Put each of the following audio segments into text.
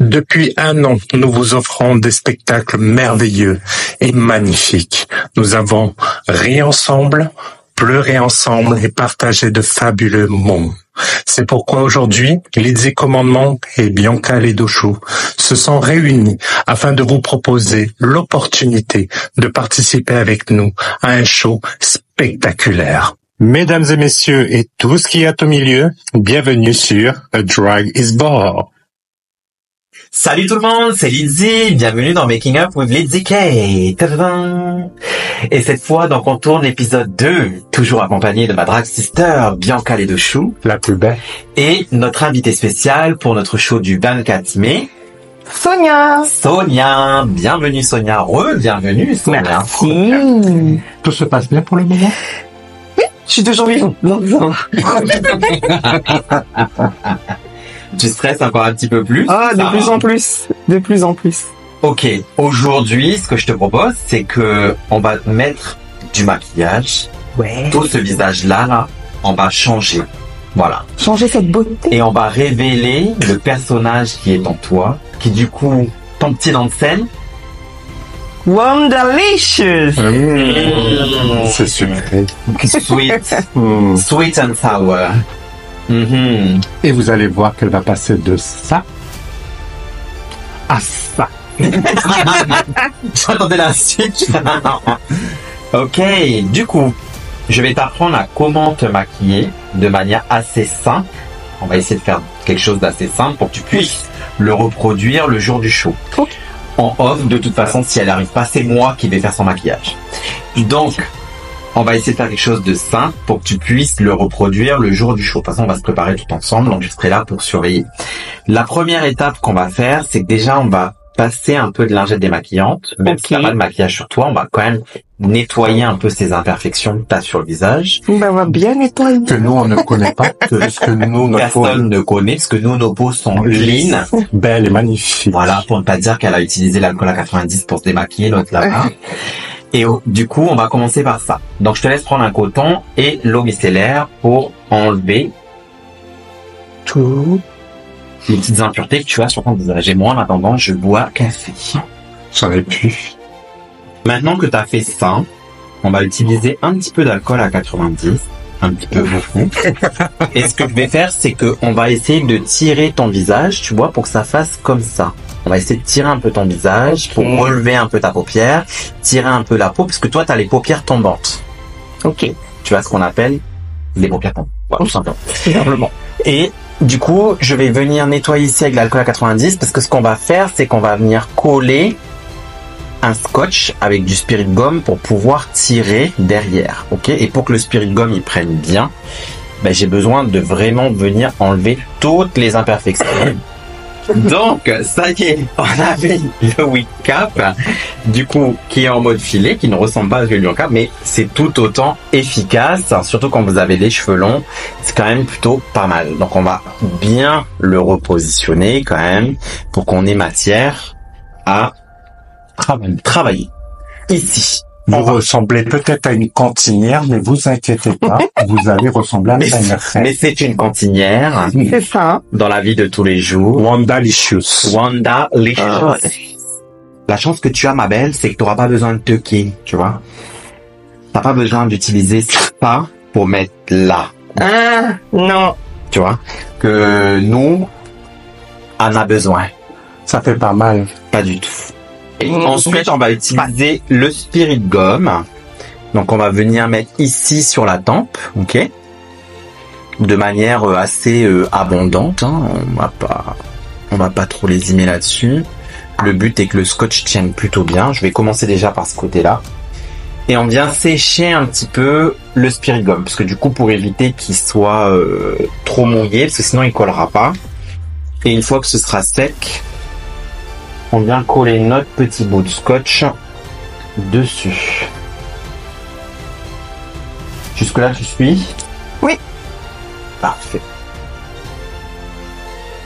Depuis 1 an, nous vous offrons des spectacles merveilleux et magnifiques. Nous avons ri ensemble, pleuré ensemble et partagé de fabuleux moments. C'est pourquoi aujourd'hui, Lydie Commandement et Bianca Ledochou se sont réunis afin de vous proposer l'opportunité de participer avec nous à un show spectaculaire. Mesdames et messieurs et tout ce qui est au milieu, bienvenue sur A Drag is Born. Salut tout le monde, c'est Lydie, bienvenue dans Making Up with Lydie K. Tadadam. Et cette fois, donc on tourne l'épisode 2, toujours accompagné de ma drag sister Bianca Ledochou, La plus belle. et notre invitée spéciale pour notre show du 24 mai, Sonia. Sonia. Bienvenue Sonia, bienvenue Sonia. Merci. Tout se passe bien pour le moment? Je suis toujours vivante. Tu stresses encore un petit peu plus? Ah, de plus en plus. De plus en plus. Ok, aujourd'hui, ce que je te propose, c'est que on va mettre du maquillage. Ouais. Tout ce visage-là, là, on va changer. Voilà. Changer cette beauté. Et on va révéler le personnage qui est en toi, qui du coup, ton petit nom de scène. Wonderlicious. C'est sucré. Sweet. Sweet and sour. Mhm. Et vous allez voir qu'elle va passer de ça à ça. J'attendais la suite. Ok, du coup, je vais t'apprendre à comment te maquiller de manière assez simple. On va essayer de faire quelque chose d'assez simple pour que tu puisses le reproduire le jour du show. Ok. En off, de toute façon, si elle n'arrive pas, c'est moi qui vais faire son maquillage. Donc, on va essayer de faire quelque chose de simple pour que tu puisses le reproduire le jour du show. De toute façon, on va se préparer tout ensemble, donc je serai là pour surveiller. La première étape qu'on va faire, c'est que déjà, on va passer un peu de lingette démaquillante. Même si t'as pas de maquillage sur toi, on va quand même nettoyer un peu ces imperfections que t'as sur le visage. Ben, on va bien nettoyer. Que nous, on ne connaît pas. Parce que nous, notre peau Personne ne connaît, parce que nous, nos peaux sont clean. belle et magnifique. Voilà, pour ne pas dire qu'elle a utilisé l'alcool à 90 pour se démaquiller, l'autre là-bas. Et du coup, on va commencer par ça. Donc, je te laisse prendre un coton et l'eau micellaire pour enlever Tout. les petites impuretés que tu as sur ton visage. Et moi, en attendant, je bois café. J'en ai plus. Maintenant que tu as fait ça, on va utiliser un petit peu d'alcool à 90. Un petit peu beaucoup. Et ce que je vais faire, c'est que on va essayer de tirer ton visage, tu vois, pour que ça fasse comme ça. On va essayer de tirer un peu ton visage pour relever un peu ta paupière, tirer un peu la peau, parce que toi, tu as les paupières tombantes. Ok. Tu as ce qu'on appelle les paupières tombantes. Voilà, tout simplement. Simplement. Et du coup, je vais venir nettoyer ici avec l'alcool à 90, parce que ce qu'on va faire, c'est qu'on va venir coller un scotch avec du spirit gomme pour pouvoir tirer derrière, ok? Et pour que le spirit gomme il prenne bien, ben, j'ai besoin de vraiment venir enlever toutes les imperfections. Donc, ça y est, on avait le wig cap, du coup, qui est en mode filet, qui ne ressemble pas à celui du wig cap, mais c'est tout autant efficace, surtout quand vous avez les cheveux longs, c'est quand même plutôt pas mal. Donc, on va bien le repositionner quand même, pour qu'on ait matière à travailler. Ici. Vous ressemblez peut-être à une cantinière, mais vous inquiétez pas, vous allez ressembler à une reine. Mais c'est une cantinière C'est ça. dans la vie de tous les jours. Wonderlicious. Wonderlicious. Ah. La chance que tu as, ma belle, c'est que tu n'auras pas besoin de tucker, tu vois. T'as pas besoin d'utiliser ça pour mettre là, Ah, non. tu vois. Que nous, on a besoin. Ça fait pas mal. Pas du tout. Et ensuite, on va utiliser le spirit gomme. Donc, on va venir mettre ici sur la tempe, ok, de manière assez abondante. Hein. On va pas trop lésimer là-dessus. Le but est que le scotch tienne plutôt bien. Je vais commencer déjà par ce côté-là. Et on vient sécher un petit peu le spirit gomme, parce que du coup, pour éviter qu'il soit trop mouillé, parce que sinon il collera pas. Et une fois que ce sera sec, on vient coller notre petit bout de scotch dessus. Jusque là, tu suis? Oui. Parfait.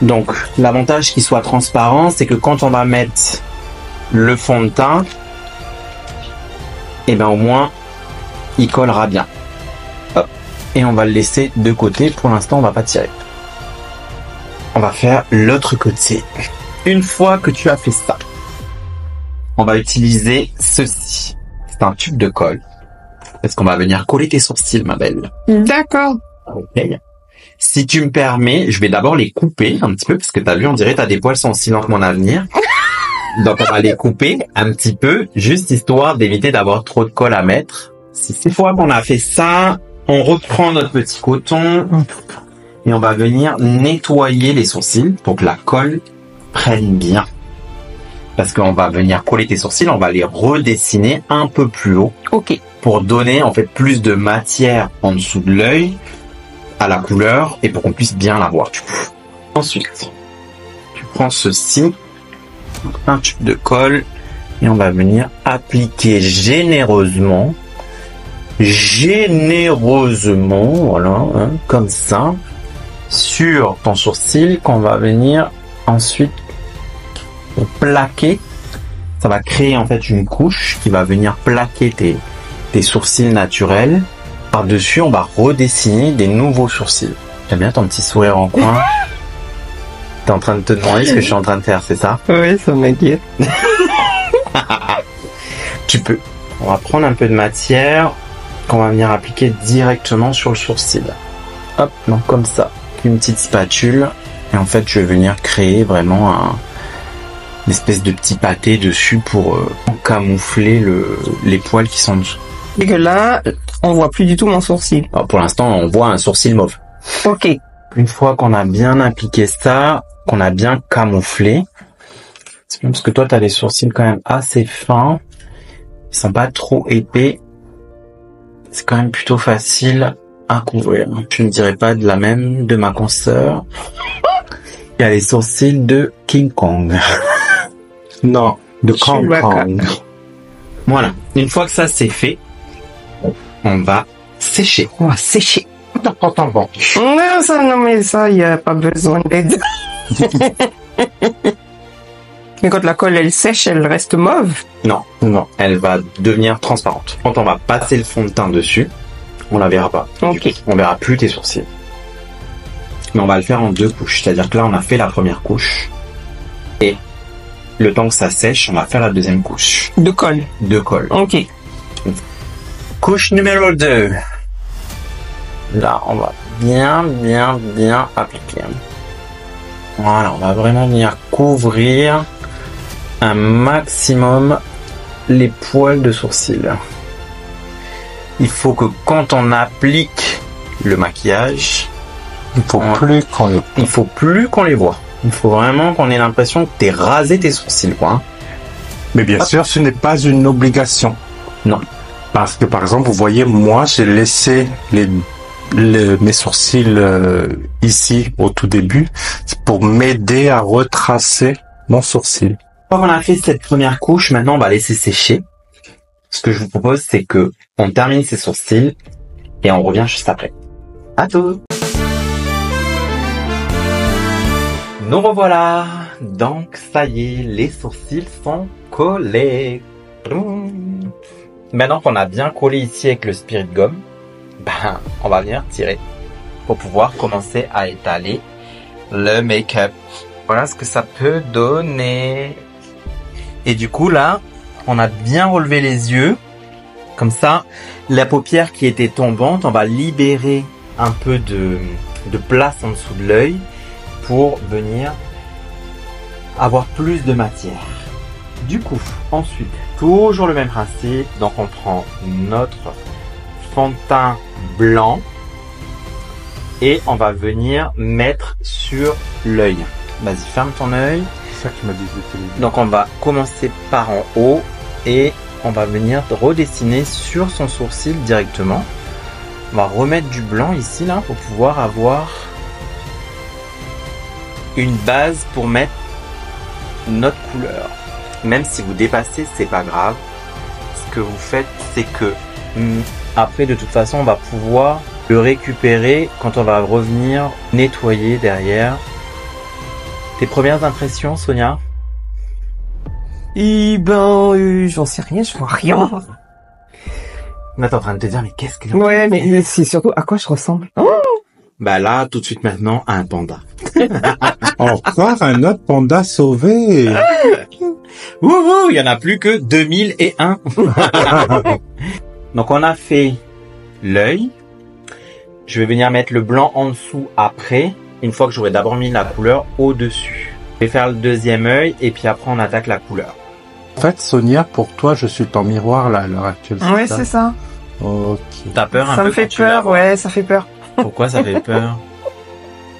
Donc, l'avantage qu'il soit transparent, c'est que quand on va mettre le fond de teint, et ben au moins, il collera bien. Hop. Et on va le laisser de côté. Pour l'instant, on va pas tirer. On va faire l'autre côté. Une fois que tu as fait ça, on va utiliser ceci. C'est un tube de colle. Parce qu'on va venir coller tes sourcils, ma belle. D'accord. Ok. Si tu me permets, je vais d'abord les couper un petit peu, parce que t'as vu, on dirait t'as des poils sont aussi longs que mon avenir. Donc on va les couper un petit peu, juste histoire d'éviter d'avoir trop de colle à mettre. Une fois qu'on a fait ça, on reprend notre petit coton et on va venir nettoyer les sourcils pour que la colle prenne bien. Parce qu'on va venir coller tes sourcils, on va les redessiner un peu plus haut. Ok. Pour donner en fait plus de matière en dessous de l'œil à la couleur et pour qu'on puisse bien la voir. Ensuite, tu prends ceci, un tube de colle et on va venir appliquer généreusement, voilà, hein, comme ça, sur ton sourcil qu'on va venir ensuite plaquer. Ça va créer en fait une couche qui va venir plaquer tes sourcils naturels. Par-dessus, on va redessiner des nouveaux sourcils. J'aime bien ton petit sourire en coin. T'es en train de te demander ce que je suis en train de faire, c'est ça? Oui, ça m'inquiète. Tu peux. On va prendre un peu de matière qu'on va venir appliquer directement sur le sourcil. Hop, donc comme ça. Une petite spatule. Et en fait, je vais venir créer vraiment une espèce de petit pâté dessus pour camoufler les poils qui sont en dessous. Et que là, on voit plus du tout mon sourcil. Alors, pour l'instant, on voit un sourcil mauve. Ok. Une fois qu'on a bien appliqué ça, qu'on a bien camouflé, c'est bien parce que toi, tu as les sourcils quand même assez fins. Ils sont pas trop épais. C'est quand même plutôt facile à couvrir. Je ne dirais pas de la même de ma consoeur. Il y a les sourcils de King Kong. Non, de Kong Kong. Voilà. Une fois que ça c'est fait, on va sécher. On va sécher. Attends, bon. Non, mais ça, il n'y a pas besoin d'aide. Mais quand la colle, elle sèche, elle reste mauve. Non, elle va devenir transparente. Quand on va passer le fond de teint dessus, on la verra pas. Ok. On verra plus tes sourcils. Mais on va le faire en 2 couches. C'est-à-dire que là, on a fait la première couche. Et le temps que ça sèche, on va faire la deuxième couche. De colle. De colle. Ok. Couche numéro 2. Là, on va bien appliquer. Voilà, on va vraiment venir couvrir un maximum les poils de sourcils. Il faut que quand on applique le maquillage, il faut plus qu'on les voit. Il faut vraiment qu'on ait l'impression que t'es rasé tes sourcils, quoi. Mais bien sûr, ce n'est pas une obligation. Non. Parce que, par exemple, vous voyez, moi, j'ai laissé mes sourcils ici, au tout début, pour m'aider à retracer mon sourcil. Quand on a fait cette première couche, maintenant, on va laisser sécher. Ce que je vous propose, c'est que on termine ses sourcils et on revient juste après. À tout! Nous revoilà. Donc, ça y est, les sourcils sont collés. Maintenant qu'on a bien collé ici avec le spirit gomme, on va venir tirer pour pouvoir commencer à étaler le make-up. Voilà ce que ça peut donner. Et du coup, là, on a bien relevé les yeux. Comme ça, la paupière qui était tombante, on va libérer un peu de place en dessous de l'œil pour venir avoir plus de matière. Du coup, ensuite, toujours le même principe. Donc, on prend notre fond de teint blanc et on va venir mettre sur l'œil. Vas-y, ferme ton œil. C'est ça qui m'a dit. Donc, on va commencer par en haut et on va venir redessiner sur son sourcil directement. On va remettre du blanc ici, là, pour pouvoir avoir une base pour mettre notre couleur. Même si vous dépassez, c'est pas grave. Ce que vous faites, c'est que après, de toute façon, on va pouvoir le récupérer quand on va revenir nettoyer derrière. Tes premières impressions, Sonia? J'en sais rien, je vois rien. Là, t'es en train de te dire, mais qu'est-ce que... Ouais, mais c'est surtout à quoi je ressemble. Oh, Bah là, tout de suite maintenant, un panda. Encore un autre panda sauvé. Wouhou, il y en a plus que 2001. Donc on a fait l'œil. Je vais venir mettre le blanc en dessous après, une fois que j'aurai d'abord mis la couleur au-dessus. Je vais faire le deuxième œil et puis après on attaque la couleur. En fait, Sonia, pour toi, je suis ton miroir là à l'heure actuelle. Ouais, c'est ça. Ok. T'as peur un Ça peu me fait quand tu la peur, vois? ouais, ça fait peur. Pourquoi ça fait peur?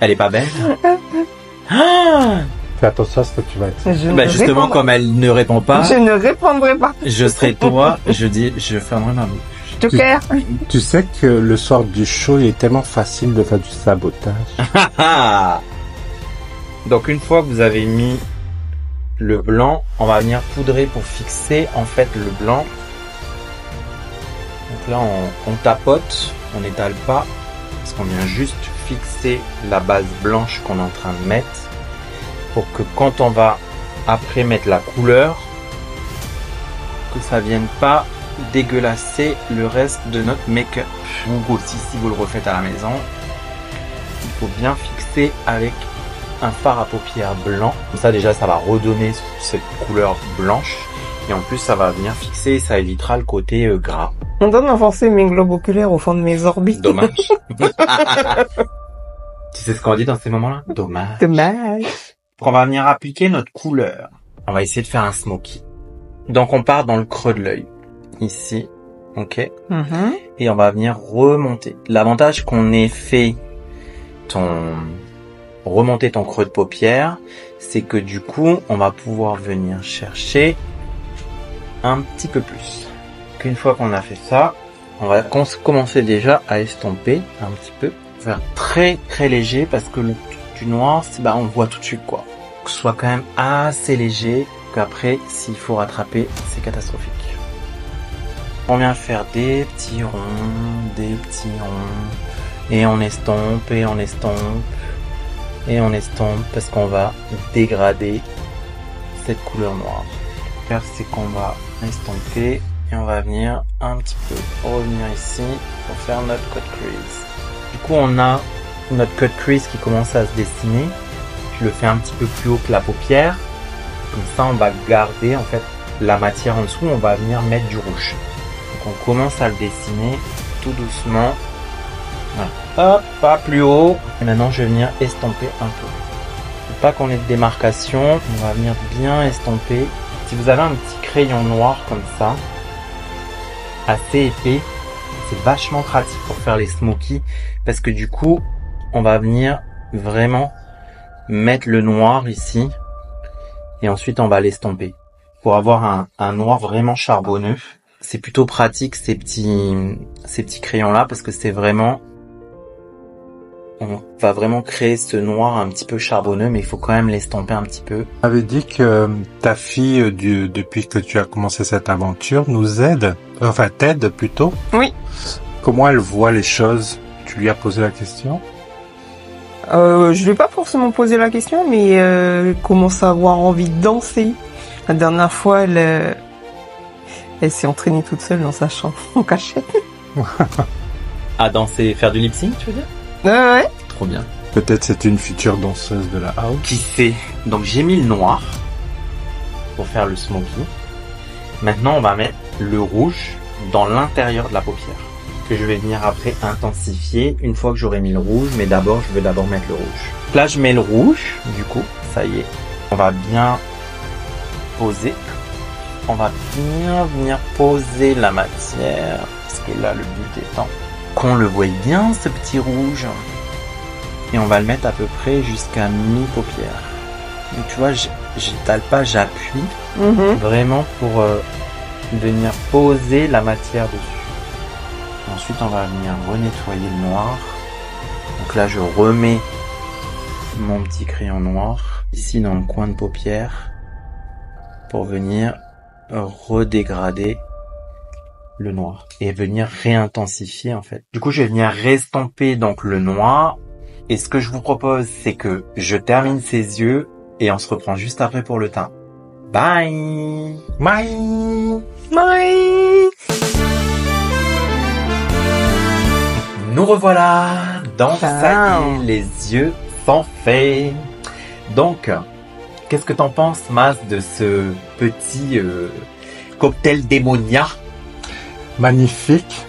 Elle est pas belle? Ah, Fais attention à ce que tu vas dire. Je bah ne justement, répondrai- comme elle ne répond pas, Je ne répondrai pas. je serai toi, je fermerai ma bouche. Joker. Tu sais que le soir du show, il est tellement facile de faire du sabotage. Ah. Donc une fois que vous avez mis le blanc, on va venir poudrer pour fixer en fait le blanc. Donc là on tapote, on n'étale pas, parce qu'on vient juste fixer la base blanche qu'on est en train de mettre, pour que quand on va après mettre la couleur, que ça vienne pas dégueulasser le reste de notre make-up. Ou aussi si vous le refaites à la maison, il faut bien fixer avec un fard à paupières blanc. Comme ça déjà ça va redonner cette couleur blanche. Et en plus ça va venir fixer et ça évitera le côté gras. On donne avancer mes globes oculaires au fond de mes orbites. Dommage. Tu sais ce qu'on dit dans ces moments-là? Dommage. Dommage. On va venir appliquer notre couleur. On va essayer de faire un smoky. Donc on part dans le creux de l'œil. Ici. Ok. Mhm. Et on va venir remonter. L'avantage qu'on ait fait remonter ton creux de paupière, c'est que du coup, on va pouvoir venir chercher un petit peu plus. Qu'une fois qu'on a fait ça, on va commencer déjà à estomper un petit peu. Faire très très léger parce que le du noir, on le voit tout de suite quoi. Que ce soit quand même assez léger, qu'après, s'il faut rattraper, c'est catastrophique. On vient faire des petits ronds, et on estompe, et on estompe, et on estompe, parce qu'on va dégrader cette couleur noire. Ce qu'on va faire, c'est qu'on va estomper, et on va venir un petit peu revenir ici, pour faire notre cut crease. Du coup, on a notre cut crease qui commence à se dessiner. Je le fais un petit peu plus haut que la paupière. Comme ça, on va garder, en fait, la matière en dessous, on va venir mettre du rouge. Donc on commence à le dessiner tout doucement. Voilà. Hop, pas plus haut. Et maintenant je vais venir estomper un peu. Faut pas qu'on ait de démarcation. On va venir bien estomper. Si vous avez un petit crayon noir comme ça, assez épais, c'est vachement pratique pour faire les smokies. Parce que du coup, on va venir vraiment mettre le noir ici. Et ensuite on va l'estomper. Pour avoir un noir vraiment charbonneux. C'est plutôt pratique ces petits crayons là parce que c'est vraiment, on va vraiment créer ce noir un petit peu charbonneux, mais il faut quand même l'estomper un petit peu. Tu avais dit que ta fille, depuis que tu as commencé cette aventure, nous aide, enfin t'aide plutôt. Oui. Comment elle voit les choses? Tu lui as posé la question? Je lui ai pas forcément posé la question, mais elle commence à avoir envie de danser. La dernière fois, elle s'est entraînée toute seule dans sa chambre en cachette. À danser, faire du lip sync, tu veux dire? Ouais. Trop bien. Peut-être c'est une future danseuse de la house. Qui sait? Donc j'ai mis le noir pour faire le smoky. Maintenant on va mettre le rouge dans l'intérieur de la paupière que je vais venir après intensifier une fois que j'aurai mis le rouge, mais d'abord je vais d'abord mettre le rouge. Là je mets le rouge, du coup, ça y est. On va bien poser. On va bien venir poser la matière, parce que là le but étant qu'on le voie bien ce petit rouge. Et on va le mettre à peu près jusqu'à mi-paupière. Donc tu vois, j'étale pas, j'appuie vraiment pour venir poser la matière dessus. Ensuite on va venir renettoyer le noir. Donc là je remets mon petit crayon noir ici dans le coin de paupière pour venir redégrader le noir et venir réintensifier en fait. Du coup je vais venir restomper donc le noir et ce que je vous propose c'est que je termine ses yeux et on se reprend juste après pour le teint. Bye. Bye. Bye. Nous revoilà Donc, ça y est, les yeux sont faits. Donc, qu'est-ce que t'en penses, Mas, de ce petit cocktail démonia? Magnifique.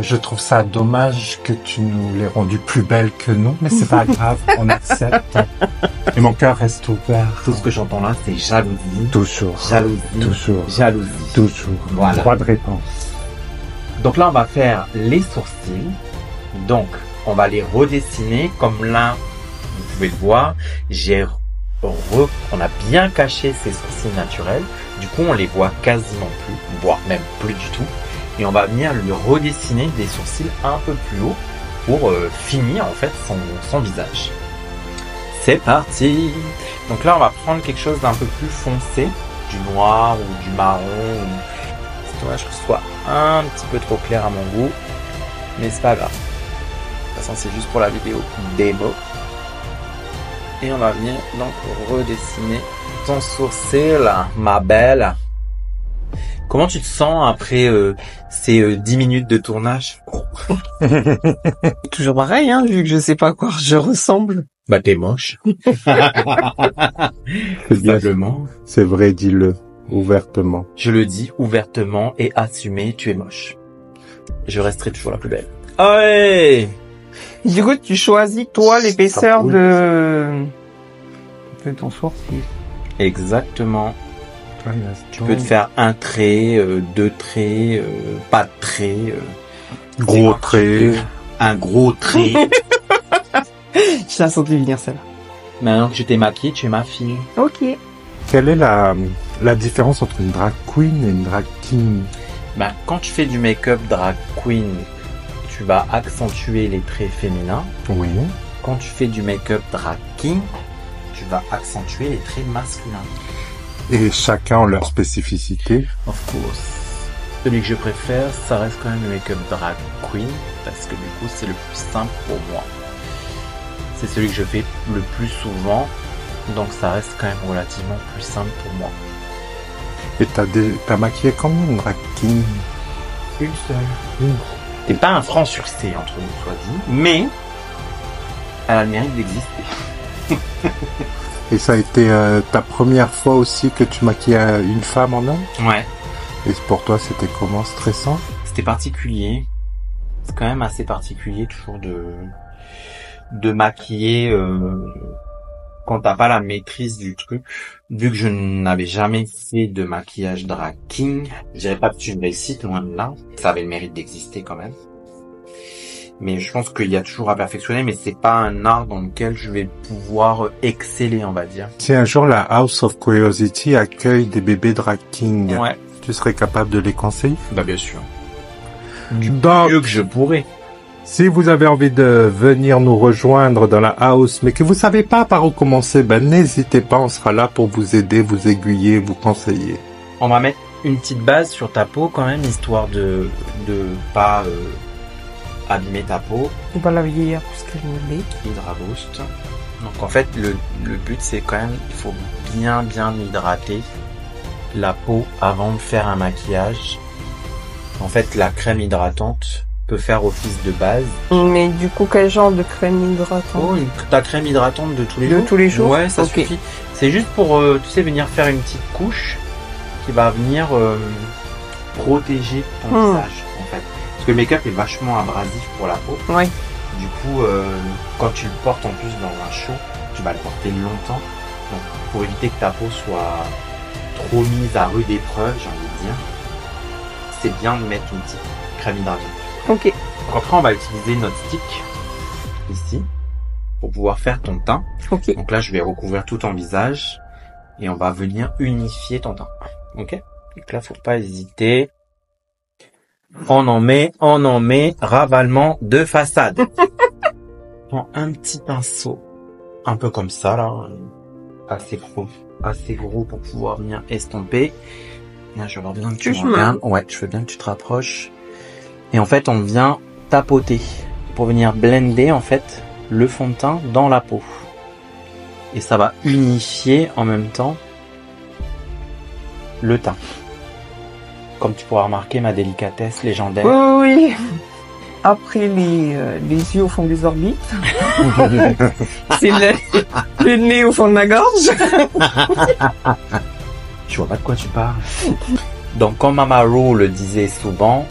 Je trouve ça dommage que tu nous l'aies rendu plus belle que nous, mais c'est pas grave, on accepte. Et mon cœur reste ouvert. Tout ce que j'entends là, c'est jalousie. Toujours. Jalousie. Toujours. Jalousie. Toujours. Voilà. Droit de réponse. Donc là, on va faire les sourcils. Donc, on va les redessiner comme là, vous pouvez le voir. On a bien caché ces sourcils naturels. Du coup, on les voit quasiment plus, voire même plus du tout. Et on va venir lui redessiner des sourcils un peu plus hauts pour finir en fait son visage. C'est parti! Donc là, on va prendre quelque chose d'un peu plus foncé, du noir ou du marron. C'est dommage que ce soit un petit peu trop clair à mon goût, mais c'est pas grave. De toute façon, c'est juste pour la vidéo démo. Et on va venir donc redessiner ton sourcil, ma belle. Comment tu te sens après ces 10 minutes de tournage? Toujours pareil, hein, vu que je sais pas à quoi je ressemble. Bah t'es moche. Simplement. C'est vrai, dis-le ouvertement. Je le dis ouvertement et assumé, tu es moche. Je resterai toujours la plus belle. Ouais. Du coup, tu choisis toi l'épaisseur de ton sourcil. Exactement. Tu peux te faire un trait, deux traits, pas de trait. Gros trait. Un gros trait. Je la sentais venir celle-là. Maintenant que je t'ai maquillée, tu es ma fille. Ok. Quelle est la différence entre une drag queen et une drag king? Ben, quand tu fais du make-up drag queen, tu vas accentuer les traits féminins. Oui. Quand tu fais du make-up drag king, tu vas accentuer les traits masculins. Et chacun ont leur spécificité. Of course. Celui que je préfère, ça reste quand même le make-up drag queen, parce que du coup, c'est le plus simple pour moi. C'est celui que je fais le plus souvent, donc ça reste quand même relativement plus simple pour moi. Et t'as maquillé combien de drag king? Une seule. T'es pas un franc succès, entre nous soit dit, mais elle a le mérite d'exister. Et ça a été ta première fois aussi que tu maquillais une femme en homme? Ouais. Et pour toi, c'était comment? Stressant? C'était particulier. C'est quand même assez particulier toujours de maquiller quand t'as pas la maîtrise du truc. Vu que je n'avais jamais fait de maquillage drag king, je dirais pas que c'est une réussite, loin de là. Ça avait le mérite d'exister quand même. Mais je pense qu'il y a toujours à perfectionner, mais c'est pas un art dans lequel je vais pouvoir exceller, on va dire. Si un jour la House of Curiosity accueille des bébés drag king, Ouais. tu serais capable de les conseiller? Bah bien sûr. Donc, Mieux que je pourrais. si vous avez envie de venir nous rejoindre dans la house, mais que vous savez pas par où commencer, ben n'hésitez pas, on sera là pour vous aider, vous aiguiller, vous conseiller. On va mettre une petite base sur ta peau quand même, histoire de pas abîmer ta peau. On va la vieillir plus qu'elle ne l'est. Hydra Boost. Donc en fait, le but c'est quand même, il faut bien hydrater la peau avant de faire un maquillage. En fait, la crème hydratante peut faire office de base. Mais du coup, quel genre de crème hydratante? Oh, ta crème hydratante de tous les De jours. tous les jours? Ouais, ça Ok. suffit. C'est juste pour, tu sais, venir faire une petite couche qui va venir protéger ton visage, en fait. Parce que le make-up est vachement abrasif pour la peau. Ouais. Du coup, quand tu le portes en plus dans un chaud, tu vas le porter longtemps. Donc, pour éviter que ta peau soit trop mise à rude épreuve, j'ai envie de dire, c'est bien de mettre une petite crème hydratante. Ok. Donc après, on va utiliser notre stick, ici, pour pouvoir faire ton teint. Ok. Donc là, je vais recouvrir tout ton visage, et on va venir unifier ton teint. Ok? Donc là, faut pas hésiter. On en met, ravalement de façade. Prends un petit pinceau, un peu comme ça, là, assez gros pour pouvoir venir estomper. Là, je veux bien que tu me regardes. Ouais, je veux bien que tu te rapproches. Et en fait, on vient tapoter pour venir blender, en fait, le fond de teint dans la peau. Et ça va unifier en même temps le teint. Comme tu pourras remarquer ma délicatesse légendaire. Oui. après les yeux au fond des orbites. C'est le nez au fond de la gorge. Je vois pas de quoi tu parles. Donc, comme Mama Ro le disait souvent,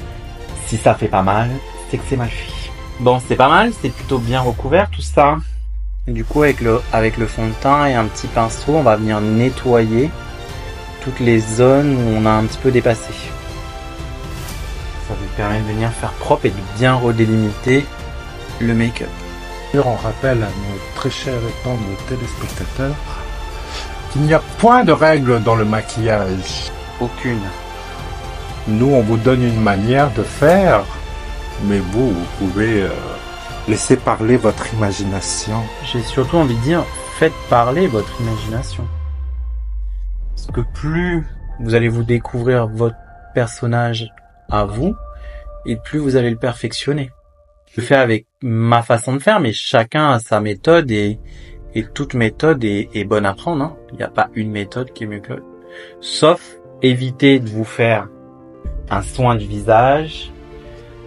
si ça fait pas mal, c'est que c'est mal fait. Bon, c'est pas mal, c'est plutôt bien recouvert tout ça. Du coup, avec le fond de teint et un petit pinceau, on va venir nettoyer toutes les zones où on a un petit peu dépassé. Ça vous permet de venir faire propre et de bien redélimiter le make-up. On rappelle à nos très chers et tendres téléspectateurs qu'il n'y a point de règles dans le maquillage. Aucune. Nous, on vous donne une manière de faire, mais vous pouvez laisser parler votre imagination. J'ai surtout envie de dire, faites parler votre imagination. Parce que plus vous allez vous découvrir votre personnage à vous, et plus vous allez le perfectionner. Je le fais avec ma façon de faire, mais chacun a sa méthode et toute méthode est bonne à prendre. Hein. Il n'y a pas une méthode qui est mieux que l'autre. Sauf éviter de vous faire un soin du visage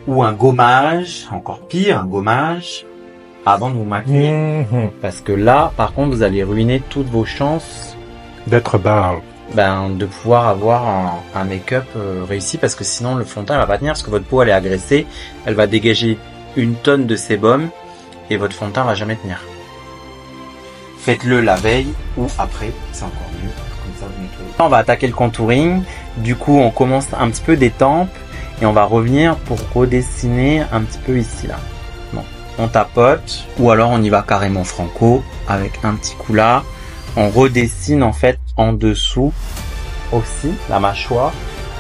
ou un gommage, encore pire, un gommage, avant de vous maquiller. Parce que là, par contre, vous allez ruiner toutes vos chances d'être barbe. De pouvoir avoir un make-up réussi, parce que sinon le fond de teint va pas tenir, parce que votre peau elle est agressée, elle va dégager une tonne de sébum et votre fond de teint va jamais tenir. Faites-le la veille ou après, c'est encore mieux. Comme ça, vous nettoyez. On va attaquer le contouring. Du coup, on commence un petit peu des tempes et on va revenir pour redessiner un petit peu ici là. Bon, on tapote ou alors on y va carrément franco avec un petit coup là. On redessine en fait en dessous aussi la mâchoire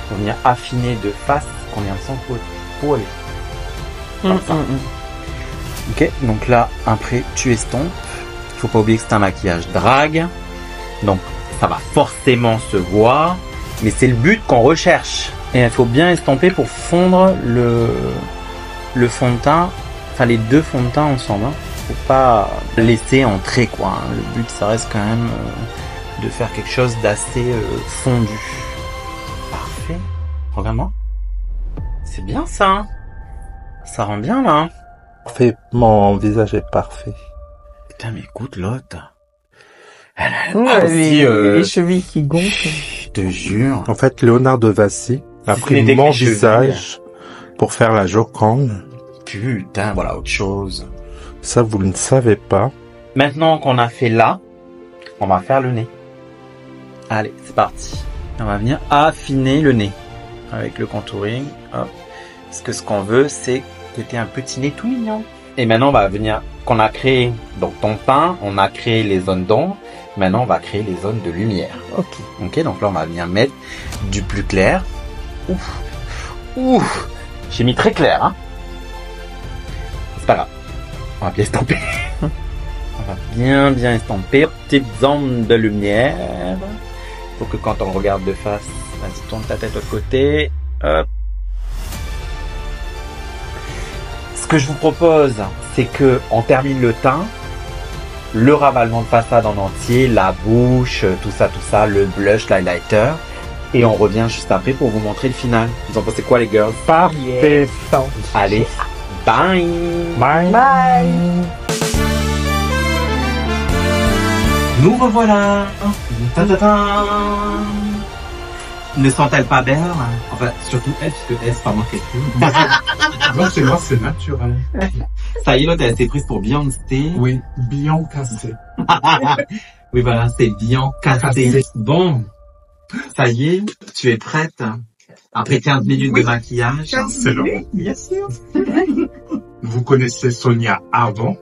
pour venir affiner de face qu'on est un sang pour aller. Comme ça. Ok, donc là après tu estompes. Faut pas oublier que c'est un maquillage drague, donc ça va forcément se voir, mais c'est le but qu'on recherche. Et il faut bien estomper pour fondre le fond de teint, enfin les deux fonds de teint ensemble. Hein. Faut pas laisser entrer quoi. Hein. Le but ça reste quand même de faire quelque chose d'assez fondu. Parfait. Regarde-moi. C'est bien ça. Hein. Ça rend bien là. Hein. Parfait. Mon visage est parfait. Putain mais écoute l'autre. Elle a aussi les chevilles qui gonflent. Je te jure. En fait, Léonard de Vinci a pris mon visage pour faire la Joconde. Putain, voilà autre chose. Ça, vous ne savez pas. Maintenant qu'on a fait là, on va faire le nez. Allez, c'est parti. On va venir affiner le nez avec le contouring. Hop. Parce que ce qu'on veut, c'est que tu aies un petit nez tout mignon. Et maintenant, on va venir, qu'on a créé donc ton teint, on a créé les zones d'ombre. Maintenant, on va créer les zones de lumière. Ok, donc là, on va venir mettre du plus clair. Ouf. J'ai mis très clair, hein. C'est pas grave. On va bien estamper. On va bien estamper. Petites zones de lumière. Pour que quand on regarde de face, vas-y, tourne ta tête de l'autre côté. Hop. Ce que je vous propose, c'est que on termine le teint, le ravalement de façade en entier, la bouche, tout ça, le blush, l'highlighter, et on revient juste après pour vous montrer le final. Vous en pensez quoi les girls? Parfait. Allez, bye. Bye. Nous revoilà. Ne sont-elles pas belles? Enfin, surtout elle, puisque elle, c'est pas moi qui ai cru. Non, c'est moi, c'est naturel. Ça y est, l'autre, elle s'est prise pour Beyoncé. Oui, Beyoncé. Oui, voilà, c'est Beyoncé. Bon, ça y est, tu es prête? Après 15 minutes de maquillage. C'est long. Bien sûr. Vous connaissez Sonia avant,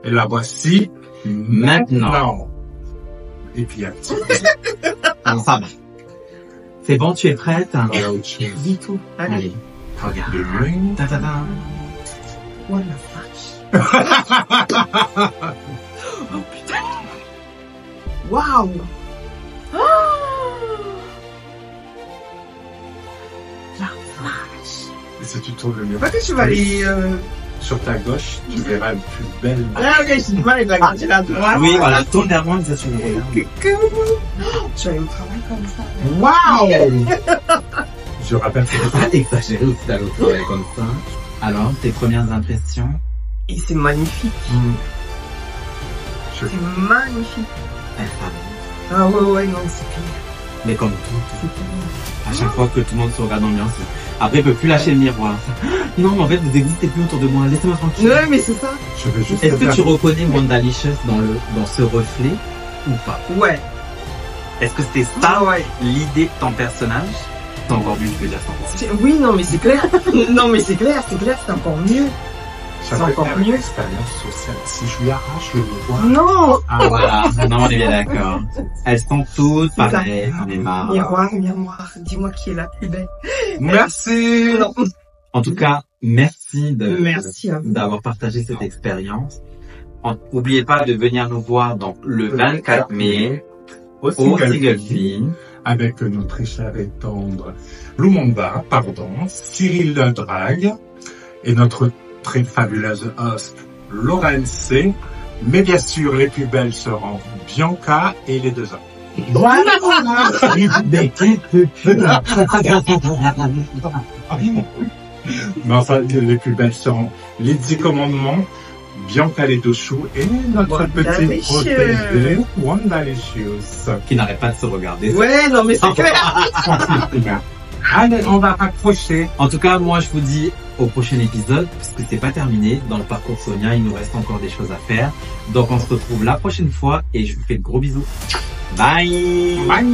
et la voici maintenant. Et puis, Alors, ça va. C'est bon, tu es prête? Dis tout. Allez, regarde. Oh la vache. Oh putain. Waouh. La vache. Et si tu tournes le mur Pourquoi tu vas aller sur ta gauche, tu verras une plus belle. Ah ok, j'ai du mal avec la gauche et la droite. Oui, voilà, tourne vers moi, ça tu me regardes. Tu vas aller au travail comme ça. Waouh. Je rappelle que Faut pas exagérer aussi d'aller au travail comme ça. Alors, tes premières impressions? Et c'est magnifique. Je- C'est magnifique. Elle s'arrête. Ah ouais, non, c'est clair. Mais comme tout, C'est clair. à chaque fois que tout le monde se regarde dans le miroir, après, il peut plus lâcher le miroir. Non, mais en fait, vous n'existez plus autour de moi. Laissez-moi tranquille. Ouais, mais c'est ça. Je vais juste Est-ce que faire- tu reconnais Wandalicious dans ce reflet ou pas? Ouais. Est-ce que c'était Ah ça ouais. l'idée de ton personnage? C'est encore mieux, je veux dire 100%. Oui, non, mais c'est clair. Non, mais c'est clair, c'est encore mieux. J'aimerais encore faire mieux. une expérience sociale. Si je lui arrache le miroir. Non. Ah voilà, non, on est bien d'accord. Elles sont toutes C'est ça. pareilles, on est marre. Miroir, dis-moi qui est la plus belle. Merci. Non. En tout cas, merci Merci à vous. d'avoir partagé cette expérience. N'oubliez pas de venir nous voir donc le 24 mai Au au Single Single Fee, Film. avec notre cher et tendre Lumumba, Cyril Le Drag, et notre très fabuleuse host, Laurence C. Mais bien sûr, les plus belles seront Bianca et les deux hommes. Mais enfin, les plus belles seront les 10 commandements, Bianca les deux choux et notre petit Wandalicious. protégé, Wandalicious. Qui n'arrête pas de se regarder. Ouais, non, mais c'est clair. Allez, on va raccrocher. En tout cas, moi, je vous dis au prochain épisode, parce que c'est pas terminé. Dans le parcours Sonia, il nous reste encore des choses à faire. Donc, on se retrouve la prochaine fois et je vous fais de gros bisous. Bye! Bye.